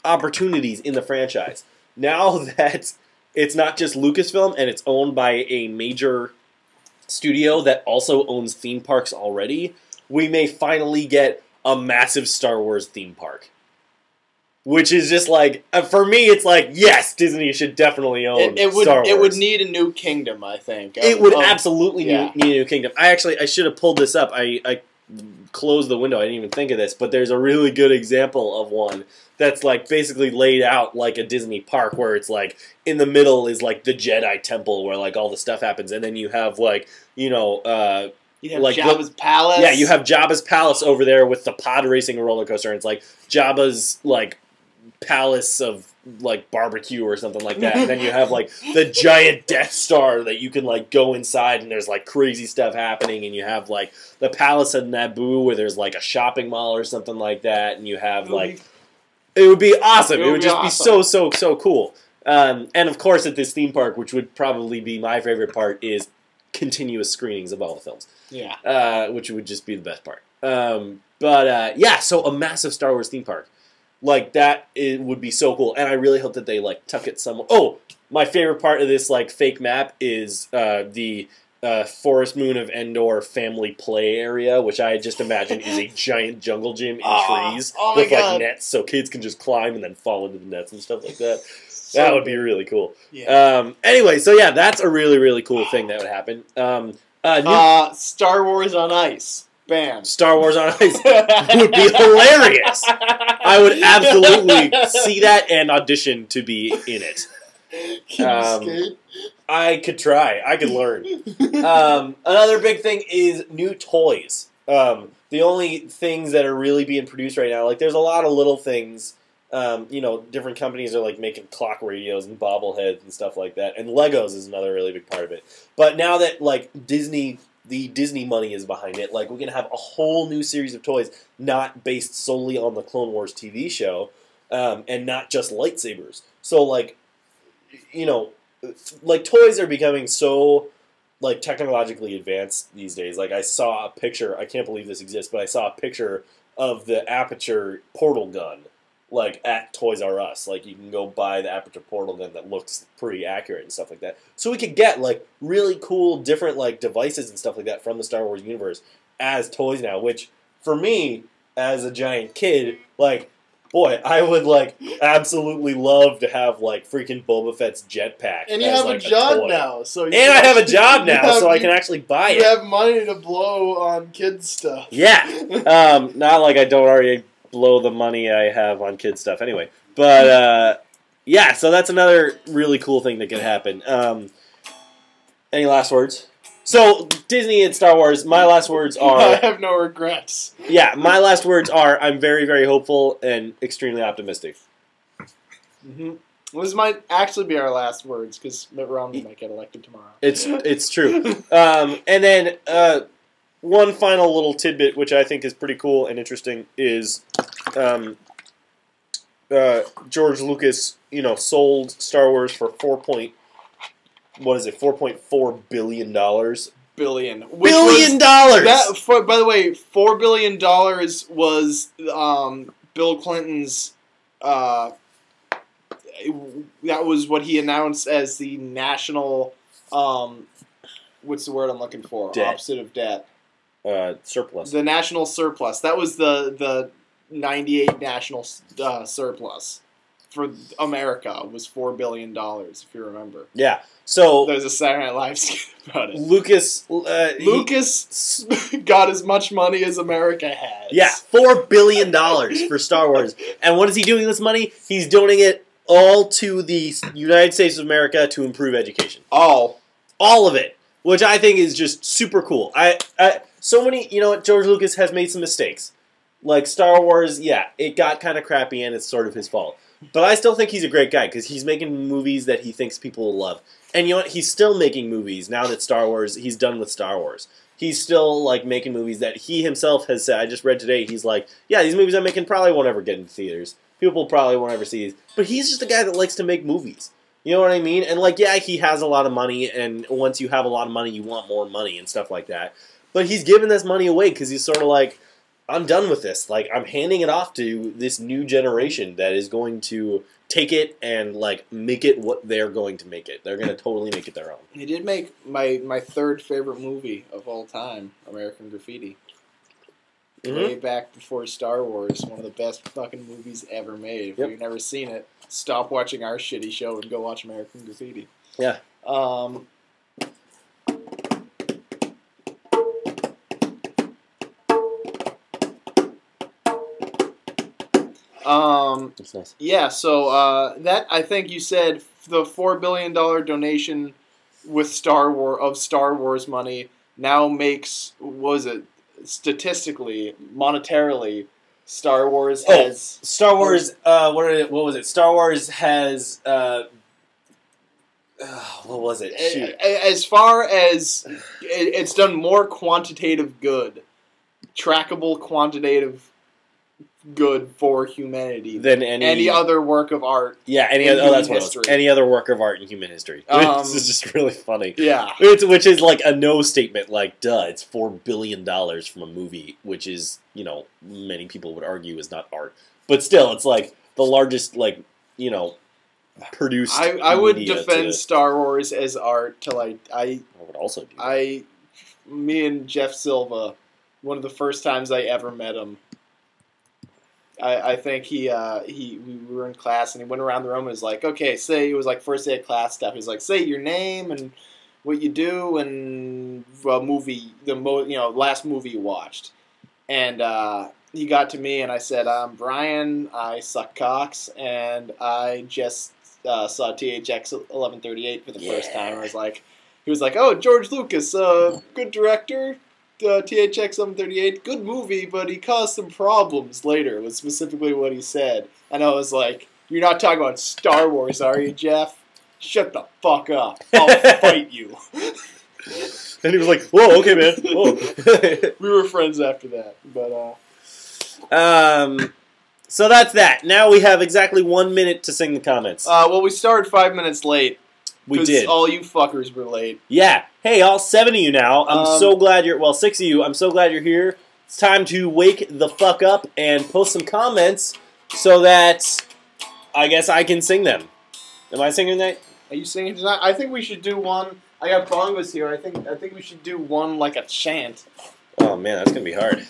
opportunities in the franchise. Now that it's not just Lucasfilm and it's owned by a major studio that also owns theme parks already, we may finally get a massive Star Wars theme park. Which is just like, for me, it's like, yes, Disney should definitely own Star Wars. It would need a new kingdom, I think. It would absolutely need a new kingdom. I should have pulled this up. I closed the window. I didn't even think of this, but there's a really good example of one that's like basically laid out like a Disney park, where it's like in the middle is like the Jedi Temple where like all the stuff happens, and then you have like you have like Jabba's palace. Yeah, you have Jabba's palace over there with the pod racing roller coaster, and it's like Jabba's like palace of like barbecue or something like that. And then you have like the giant Death Star that you can like go inside and there's like crazy stuff happening, and you have like the palace of Naboo where there's like a shopping mall or something like that, and you have like it would be awesome. It would just be so cool. And of course at this theme park, which would probably be my favorite part, is continuous screenings of all the films. Yeah. Which would just be the best part. So a massive Star Wars theme park. Like, that it would be so cool, and I really hope that they, like, tuck it somewhere. Oh, my favorite part of this, like, fake map is the Forest Moon of Endor family play area, which I just imagine is a giant jungle gym in trees with, like, nets, so kids can just climb and then fall into the nets and stuff like that. That would be really cool. Yeah. Anyway, so yeah, that's a really, really cool thing that would happen. Star Wars on Ice. Bam. Star Wars on Ice would be hilarious. I would absolutely see that and audition to be in it. Can you skate? I could try. I could learn. Another big thing is new toys. The only things that are really being produced right now, like there's a lot of little things. Different companies are like making clock radios and bobbleheads and stuff like that. And Legos is another really big part of it. But now that like the Disney money is behind it, like, we're going to have a whole new series of toys not based solely on the Clone Wars TV show, and not just lightsabers. So, like, like toys are becoming so like technologically advanced these days. Like I saw a picture. I can't believe this exists, but I saw a picture of the Aperture portal gun, like at Toys R Us. Like you can go buy the Aperture portal gun that looks pretty accurate and stuff like that. So we could get like really cool, different like devices and stuff like that from the Star Wars universe as toys now. Which for me, as a giant kid, like. Boy, I would, like, absolutely love to have, like, freaking Boba Fett's jetpack. And you have like, a job now. And I have a job now, so I can actually buy it. You have money to blow on kids' stuff. Yeah. Not like I don't already blow the money I have on kids' stuff anyway. But, yeah, so that's another really cool thing that could happen. Any last words? So, Disney and Star Wars, my last words are... I have no regrets. Yeah, my last words are, I'm very, very hopeful and extremely optimistic. Mm-hmm. Well, this might actually be our last words, because Mitt Romney might get elected tomorrow. It's true. And then, one final little tidbit, which I think is pretty cool and interesting, is George Lucas, sold Star Wars for $4.4 billion. Billion. $1 billion! By the way, $4 billion was Bill Clinton's. That was what he announced as the national. What's the word I'm looking for? Debt. Opposite of debt. Surplus. The national surplus. That was the 98 national surplus for America was $4 billion, if you remember. Yeah. So there's a Saturday Night Live skit about it. Lucas got as much money as America has. Yeah, $4 billion for Star Wars. And what is he doing with this money? He's donating it all to the United States of America to improve education. All of it, which I think is just super cool. So many, George Lucas has made some mistakes. Like Star Wars, yeah, it got kind of crappy and it's sort of his fault. But I still think he's a great guy because he's making movies that he thinks people will love. And you know what? He's still making movies now that he's done with Star Wars. He's still, like, making movies that he himself has said. I just read today, he's like, yeah, these movies I'm making probably won't ever get into theaters. People probably won't ever see these. But he's just a guy that likes to make movies. You know what I mean? And, like, yeah, he has a lot of money, and once you have a lot of money, you want more money and stuff like that. But he's giving this money away because he's sort of like, I'm done with this. Like, I'm handing it off to this new generation that is going to take it and, like, make it what they're going to make it. They're going to totally make it their own. He did make my third favorite movie of all time, American Graffiti. Mm-hmm. Way back before Star Wars, one of the best fucking movies ever made. If you've never seen it, stop watching our shitty show and go watch American Graffiti. Yeah. That's nice. Yeah, so that I think you said the $4 billion donation with Star Wars money now makes, what was it, statistically, monetarily, Star Wars has... Star Wars, what was it? Star Wars has, what was it? Shoot. As far as, it's done more quantitative good, trackable quantitative good for humanity than any other work of art. Yeah, any other work of art in human history. This is just really funny. Yeah, which is like a no statement. Like, duh, it's $4 billion from a movie, which is many people would argue is not art, but still, it's like the largest produced. I would defend Star Wars as art till I would also do. Me and Jeff Silva, one of the first times I ever met him. I think we were in class and he went around the room and was like, okay, it was like first day of class stuff. He was like, say your name and what you do and last movie you watched. And he got to me and I said, I'm Brian, I suck cocks, and I just saw THX 1138 for the first time. He was like, oh, George Lucas, good director. THX 738, good movie, but he caused some problems later, was specifically what he said. And I was like, you're not talking about Star Wars, are you, Jeff? Shut the fuck up. I'll fight you. And he was like, whoa, okay, man. Whoa. We were friends after that. But so that's that. Now we have exactly 1 minute to sing the comments. Well, we started 5 minutes late. We did. All you fuckers were late. Yeah. Hey, all 7 of you now. I'm so glad you're... Well, 6 of you. I'm so glad you're here. It's time to wake the fuck up and post some comments so that I guess I can sing them. Am I singing tonight? Are you singing tonight? I think we should do one. I got bongos here. I think we should do one like a chant. Oh, man, that's going to be hard.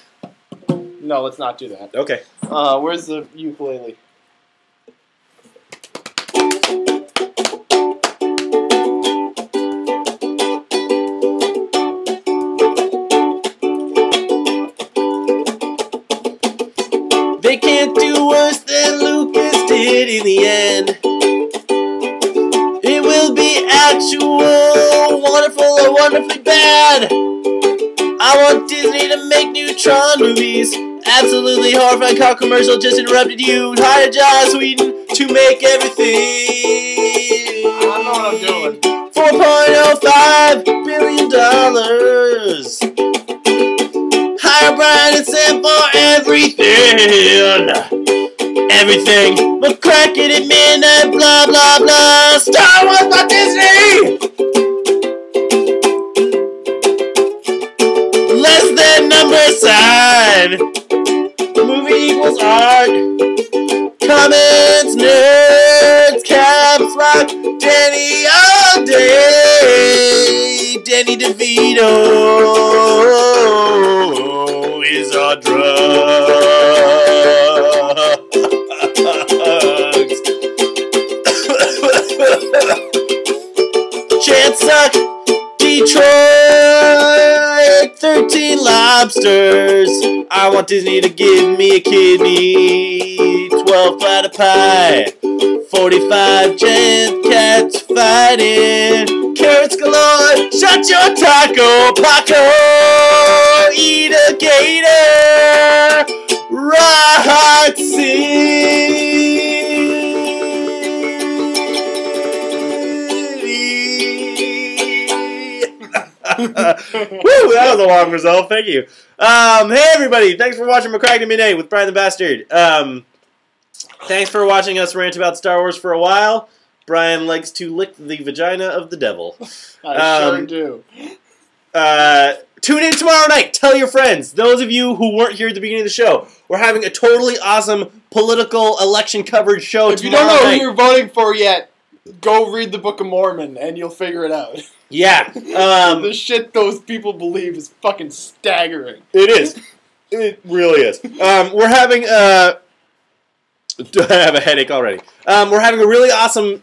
No, let's not do that. Okay. Where's the ukulele? They can't do worse than Lucas did in the end. It will be actual, wonderful, or wonderfully bad. I want Disney to make new Tron movies. Absolutely horrifying car commercial just interrupted you. Hire Joss Whedon to make everything. I don't know what I'm doing. $4.05 billion. Hire Brian and Sam for everything. Everything. McCrackenatMidnight, blah, blah, blah. Star Wars by Disney. Less than number sign. Movie equals art. Comments, nerds, caps lock. Danny all day. Danny DeVito is our drugs. Chance suck. Detroit, 13 lobsters. I want Disney to give me a kidney. 12 platter pie. 45 giant cats fighting. Carrots galore. Shut your taco, Paco. Eat a gator. Rock Woo, that was a long result. Thank you. Hey, everybody. Thanks for watching McCrackenatMidnight with Brian the Bassturd. Thanks for watching us rant about Star Wars for a while. Brian likes to lick the vagina of the devil. I sure do. Tune in tomorrow night. Tell your friends. Those of you who weren't here at the beginning of the show, we're having a totally awesome political election coverage show If you tomorrow don't know night. who you're voting for yet, go read the Book of Mormon and you'll figure it out. Yeah. The shit those people believe is fucking staggering. It is. It really is. We're having I have a headache already. We're having a really awesome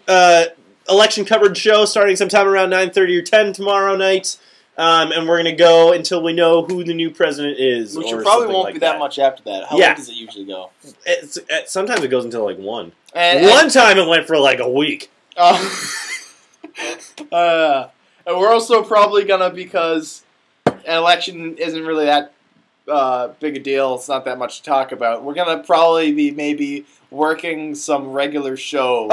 election coverage show starting sometime around 9:30 or 10 tomorrow night. And we're going to go until we know who the new president is. Which or probably won't like be that much after that. How late does it usually go? Sometimes it goes until like 1. One time it went for like a week. And we're also probably going to, because an election isn't really that big a deal, it's not that much to talk about, we're going to probably be maybe working some regular show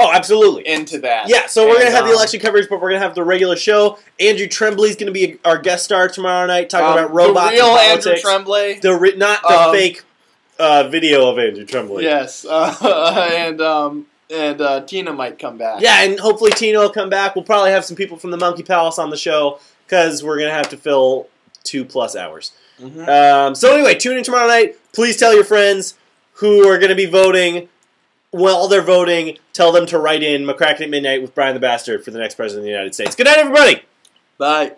into that. Yeah, so we're going to have the election coverage, but we're going to have the regular show. Andrew Tremblay's going to be our guest star tomorrow night, talking about robots the real and politics. Andrew Tremblay. Not the fake video of Andrew Tremblay. Yes, and Tina might come back. Yeah, and hopefully Tina will come back. We'll probably have some people from the Monkey Palace on the show, because we're going to have to fill 2+ hours. Mm-hmm. So anyway, tune in tomorrow night. Please tell your friends who are going to be voting. While they're voting, tell them to write in McCrackenatMidnight with Brian the Bassturd for the next president of the United States. Good night, everybody! Bye.